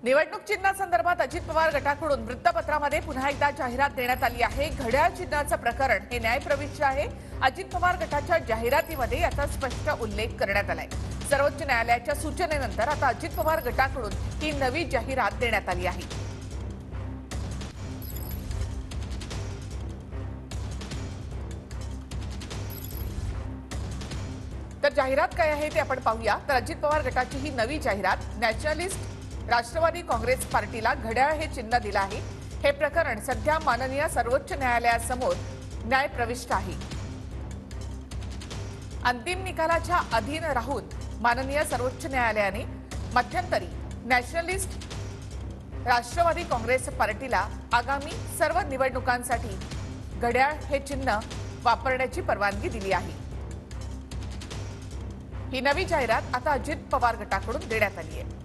निवडणूक चिन्हासंदर्भात अजित पवार गटाकडून वृत्तपत्रामध्ये पुन्हा एकदा जाहिरात देण्यात आली आहे। घड्याळ चिन्हाचं प्रकरण हे न्यायप्रविष्ट आहे। अजित पवार गटाच्या जाहिरातीमध्ये याचा स्पष्ट उल्लेख करण्यात आलाय। सर्वोच्च न्यायालयाच्या सूचनेनंतर आता अजित पवार गटाकडून ही नवी जाहिरात देण्यात आली आहे। तर जाहिरात काय आहे ते आपण पाहूया। तर अजित पवार गटाची ही नवी जाहिरात नॅशनलिस्ट राष्ट्रवादी काँग्रेस पार्टीला घड्याळ हे चिन्ह दिलं आहे। हे प्रकरण सध्या माननीय सर्वोच्च न्यायालयासमोर न्यायप्रविष्ट आहे। अंतिम निकालाच्या अधीन राहून माननीय सर्वोच्च न्यायालयाने मध्यंतरी नॅशनलिस्ट राष्ट्रवादी काँग्रेस पार्टीला आगामी सर्व निवडणुकांसाठी घड्याळ हे चिन्ह वापरण्याची परवानगी दिली आहे। ही नवी जाहिरात आता अजित पवार गटाकडून देण्यात आली आहे।